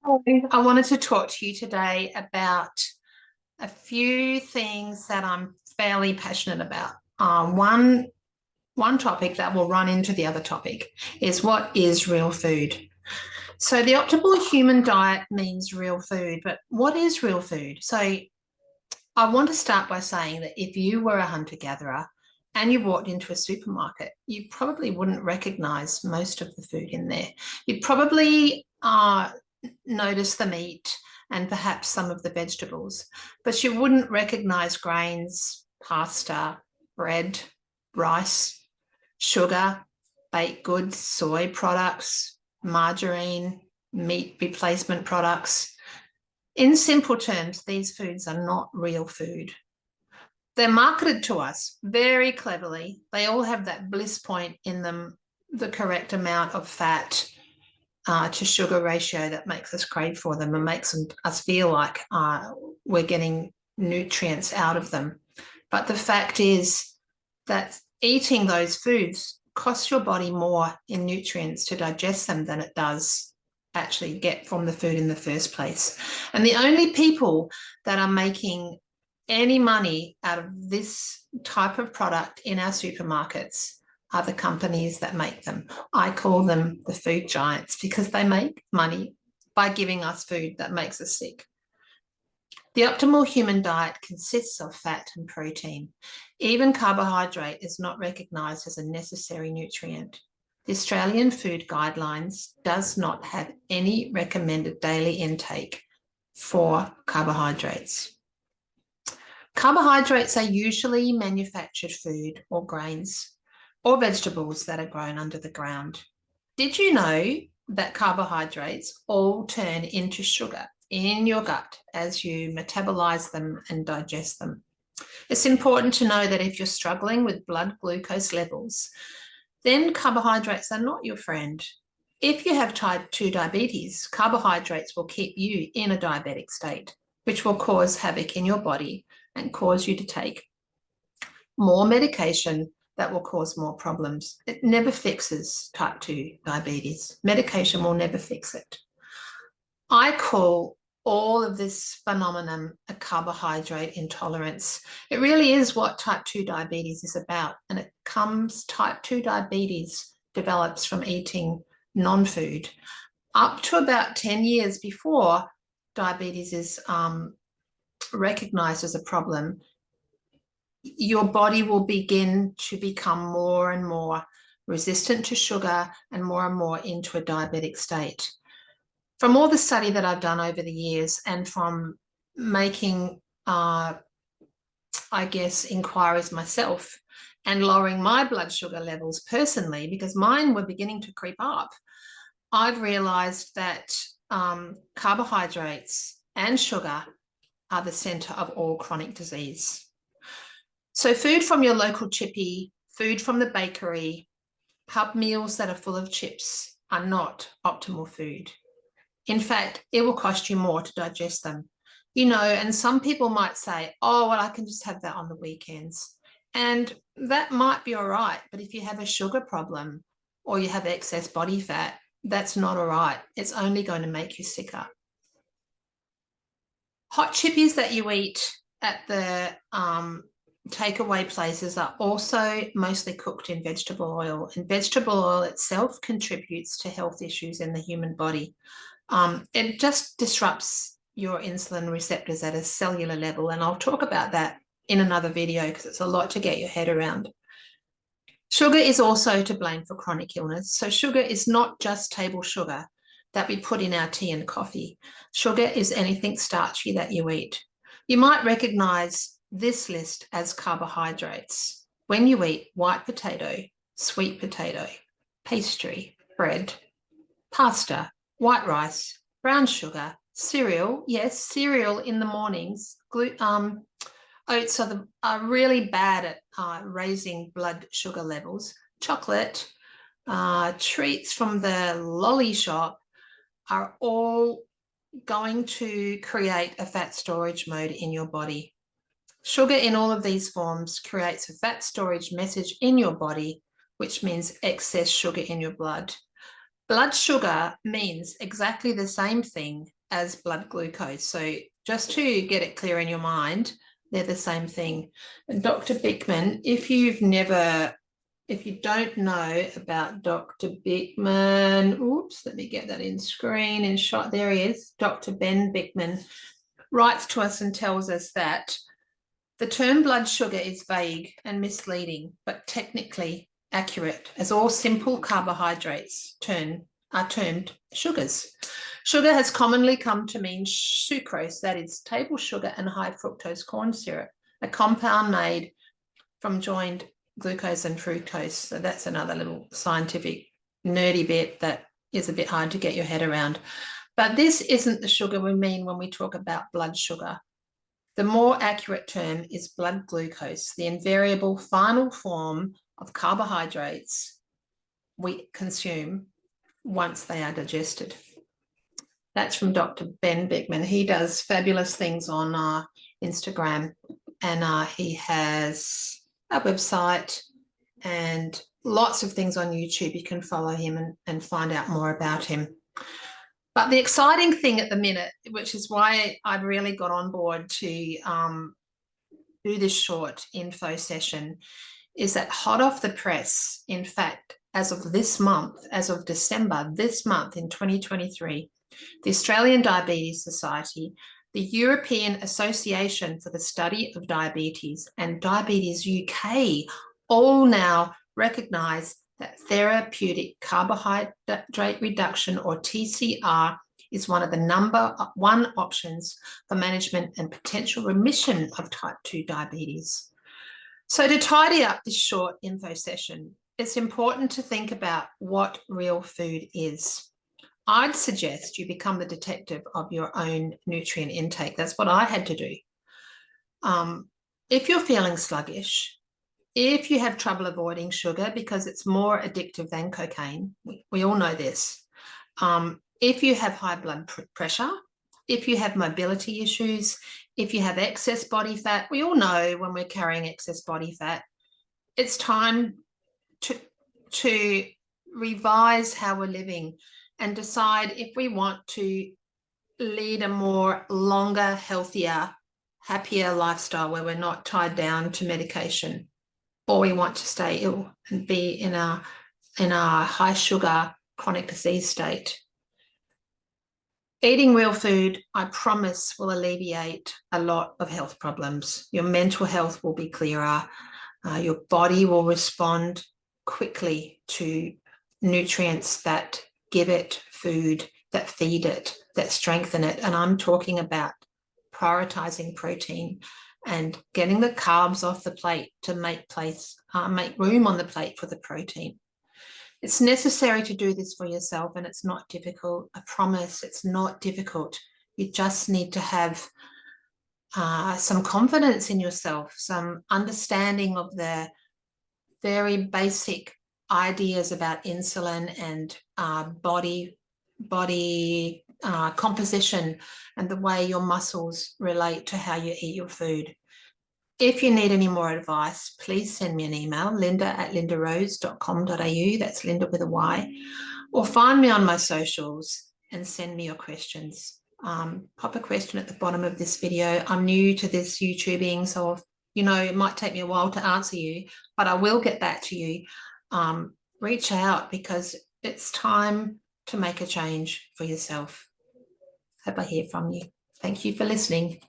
I wanted to talk to you today about a few things that I'm fairly passionate about. One topic that will run into the other topic is what is real food? So the optimal human diet means real food, but what is real food? So I want to start by saying that if you were a hunter-gatherer and you walked into a supermarket, you probably wouldn't recognize most of the food in there. You'd probably notice the meat and perhaps some of the vegetables, but you wouldn't recognize grains, pasta, bread, rice, sugar, baked goods, soy products, margarine, meat replacement products. In simple terms, these foods are not real food. They're marketed to us very cleverly. They all have that bliss point in them, the correct amount of fat to sugar ratio that makes us crave for them and makes us feel like we're getting nutrients out of them. But the fact is that eating those foods costs your body more in nutrients to digest them than it does actually get from the food in the first place. And the only people that are making any money out of this type of product in our supermarkets are the companies that make them. I call them the food giants because they make money by giving us food that makes us sick. The optimal human diet consists of fat and protein. Even carbohydrate is not recognised as a necessary nutrient. The Australian Food Guidelines does not have any recommended daily intake for carbohydrates. Carbohydrates are usually manufactured food or grains or vegetables that are grown under the ground. Did you know that carbohydrates all turn into sugar in your gut as you metabolize them and digest them? It's important to know that if you're struggling with blood glucose levels, then carbohydrates are not your friend. If you have type 2 diabetes, carbohydrates will keep you in a diabetic state, which will cause havoc in your body and cause you to take more medication that will cause more problems. It never fixes type 2 diabetes. Medication will never fix it. I call all of this phenomenon a carbohydrate intolerance. It really is what type 2 diabetes is about. And type 2 diabetes develops from eating non-food. Up to about 10 years before diabetes is recognized as a problem, your body will begin to become more and more resistant to sugar and more into a diabetic state. From all the study that I've done over the years and from making, I guess, inquiries myself and lowering my blood sugar levels personally, because mine were beginning to creep up, I've realized that carbohydrates and sugar are the center of all chronic disease. So food from your local chippy, food from the bakery, pub meals that are full of chips are not optimal food. In fact, it will cost you more to digest them. You know, and some people might say, oh, well, I can just have that on the weekends. And that might be all right. But if you have a sugar problem or you have excess body fat, that's not all right. It's only going to make you sicker. Hot chippies that you eat at the takeaway places are also mostly cooked in vegetable oil, and vegetable oil itself contributes to health issues in the human body. It just disrupts your insulin receptors at a cellular level, and I'll talk about that in another video because it's a lot to get your head around. Sugar is also to blame for chronic illness. So sugar is not just table sugar that we put in our tea and coffee. Sugar is anything starchy that you eat. You might recognize this list as carbohydrates when you eat white potato, sweet potato, pastry, bread, pasta, white rice, brown sugar, cereal. Yes, cereal in the mornings. Oats are really bad at raising blood sugar levels. Chocolate, treats from the lolly shop are all going to create a fat storage mode in your body. Sugar in all of these forms creates a fat storage message in your body, which means excess sugar in your blood. Blood sugar means exactly the same thing as blood glucose. So just to get it clear in your mind, they're the same thing. And Dr. Bickman, if you don't know about Dr. Bickman, oops, let me get that in screen and shot. There he is. Dr. Ben Bickman writes to us and tells us that the term blood sugar is vague and misleading, but technically accurate, as all simple carbohydrates are termed sugars. Sugar has commonly come to mean sucrose, that is table sugar and high fructose corn syrup, a compound made from joined glucose and fructose. So that's another little scientific nerdy bit that is a bit hard to get your head around. But this isn't the sugar we mean when we talk about blood sugar. The more accurate term is blood glucose, the invariable final form of carbohydrates we consume once they are digested. That's from Dr. Ben Bickman. He does fabulous things on Instagram, and he has a website and lots of things on YouTube. You can follow him and find out more about him. But the exciting thing at the minute, which is why I've really got on board to do this short info session, is that hot off the press, in fact, as of this month, as of December, this month in 2023, the Australian Diabetes Society, the European Association for the Study of Diabetes, and Diabetes UK all now recognise that therapeutic carbohydrate reduction, or TCR, is one of the number one options for management and potential remission of type 2 diabetes. So to tidy up this short info session, it's important to think about what real food is. I'd suggest you become the detective of your own nutrient intake. That's what I had to do. If you're feeling sluggish, if you have trouble avoiding sugar because it's more addictive than cocaine, we all know this. If you have high blood pressure, if you have mobility issues, if you have excess body fat, we all know when we're carrying excess body fat, it's time to revise how we're living and decide if we want to lead a more longer, healthier, happier lifestyle where we're not tied down to medication, or we want to stay ill and be in a high sugar chronic disease state. Eating real food, I promise, will alleviate a lot of health problems. Your mental health will be clearer. Your body will respond quickly to nutrients that give it food, that feed it, that strengthen it. And I'm talking about prioritizing protein and getting the carbs off the plate to make room on the plate for the protein. It's necessary to do this for yourself, and it's not difficult. I promise it's not difficult. You just need to have some confidence in yourself, some understanding of the very basic ideas about insulin and body composition and the way your muscles relate to how you eat your food. If you need any more advice, please send me an email, linda@lindarose.com.au. That's Linda with a Y. Or find me on my socials and send me your questions. Pop a question at the bottom of this video. I'm new to this YouTubing, so it might take me a while to answer you, but I will get back to you. Reach out, because it's time to make a change for yourself. Hope I hear from you. Thank you for listening.